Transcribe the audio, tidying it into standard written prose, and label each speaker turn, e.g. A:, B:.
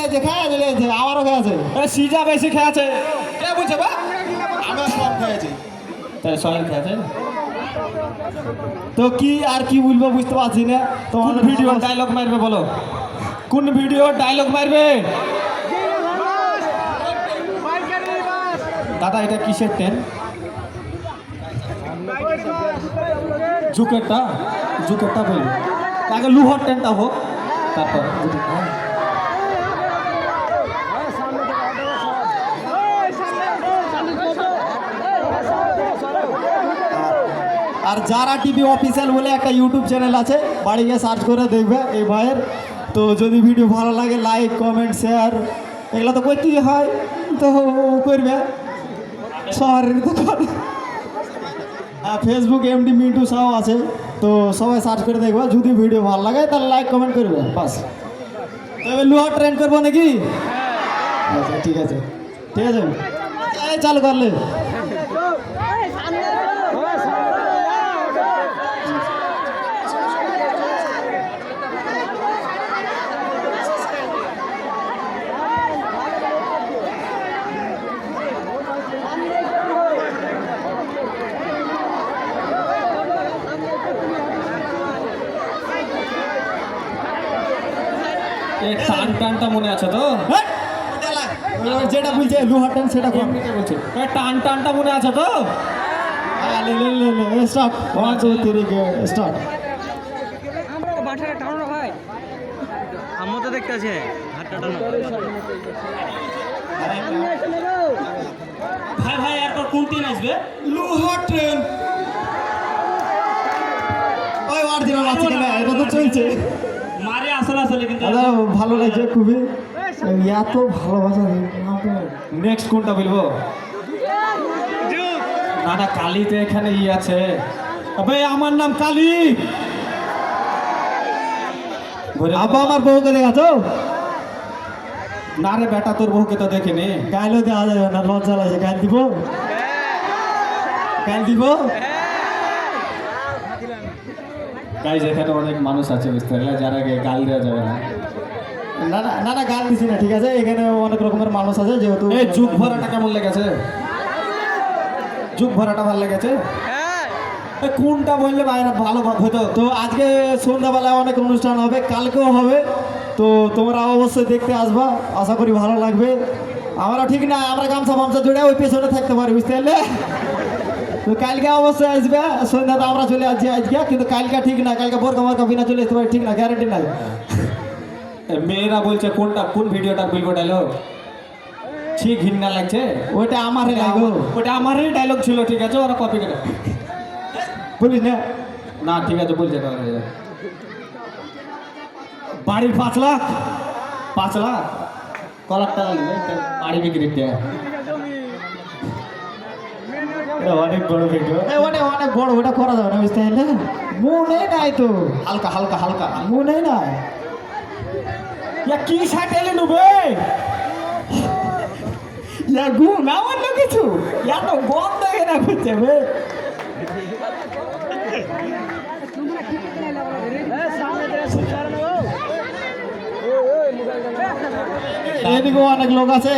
A: দিলেছে খাওয়া দিলেছে আমারও খেয়েছে
B: সিজা বেশি খেয়েছে
A: কে বলছে বা আমি সব খেয়েছি
B: তাই সবাই খেয়েছে
A: তো কি আর কি বলবো বুঝতে পারছি না
B: কোন ভিডিও ডায়লগ মারবে বলো কোন ভিডিও ডায়লগ মারবে দাদা এটা কিসের ট্রেন জুকেরটা জুকেরটা বলবো আগে লুহার ট্রেনটা হোক তারপর
A: আর যারা টিভি অফিসিয়াল বলে একটা ইউটিউব চ্যানেল আছে বাড়ি গিয়ে সার্চ করে দেখবে এই ভাইয়ের তো যদি ভিডিও ভালো লাগে লাইক কমেন্ট শেয়ার এগুলো তো করতেই হয় তো করবে শহরের তো করে ফেসবুক এমডি মিন্টু সাহ আছে তো সবাই সার্চ করে দেখবে যদি ভিডিও ভালো লাগে তাহলে লাইক কমেন্ট করবে বাস তো এবার লোহার ট্রেন করবো নাকি আচ্ছা ঠিক আছে ঠিক আছে এই চালু করলে
B: এই টান টানটা মনে আছে তো
A: যেটা বলছে লোহার ট্রেন সেটা
B: এমনিতে বলছে এই টান টানটা মনে আছে তো
A: স্টার্ট 1 2 3 স্টার্ট
C: আমার তো দেখতে আছে হাতটা টানো ভাই ভাই এরপর কোন ট্রেন আসবে
A: লোহার ট্রেন ওই অরিজিনাল আছে কিনা এটা তো চলছে
C: মারে আসলে আসলে কিন্তু
A: দাদা ভালো লাগছে খুবই এত ভালোবাসা
B: নেক্সট কোনটা বলবো না না কালী তো এখানে ই আছে আবে আমার নাম কালী
A: আব্বা আমার বউকে দেখাতো
B: না রে বেটা তোর বউকে তো দেখিনি
A: গাইলেও দেওয়া যাবে না লজ্জা লাগছে গাইল দিব গাইল দিব
B: গাইজ এখানে অনেক মানুষ আছে বুঝতে পারলে যারা গাল দেওয়া যাবে না
A: না না না না গাল দিছি না ঠিক আছে এখানে অনেক রকমের মানুষ আছে যেহেতু
B: এই যুগ ভরাটা কেমন লেগেছে যুগ ভরাটা ভালো লেগেছে এই কোনটা বললে বাইরে ভালো হতো
A: তো আজকে সন্ধ্যাবেলায় অনেক অনুষ্ঠান হবে কালকেও হবে তো তোমরা অবশ্যই দেখতে আসবা আশা করি ভালো লাগবে আমরা ঠিক না আমরা গামছা ফামছা জুড়ে ওই পেছনে থাকতে পারি বুঝতে পারলে তো কালকে অবশ্যই আসবে সন্ধ্যাতে আমরা চলে আসছি আজকে কিন্তু কালকে ঠিক না কালকে বোরকা মোরকা বিনা চলে আসতে পারি ঠিক না গ্যারান্টি নাই
B: মেয়েরা বলছে কোনটা কোন ভিডিওটা বলবো ডায়লগ ঠিক ঘৃণা লাগছে
A: ওইটা আমারই লাগো
B: ওটা আমারই ডায়লগ ছিল ঠিক আছে ওরা কপি করে
A: বলিস না
B: না ঠিক আছে বলছে বাড়ির 5 লাখ কলার টাকা নেবে বাড়ি বিক্রি দেয়
A: অনেক বড় ভিডিও ওটা অনেক বড় ওটা করা যাবে না বুঝতে পারলে মনে নাই তো
B: হালকা হালকা হালকা
A: মনে নাই
B: কি সাইটেলে নেবে
A: গুণ অন্য কিছু এত বন্ধ কেনা করছে এদিকেও অনেক লোক আছে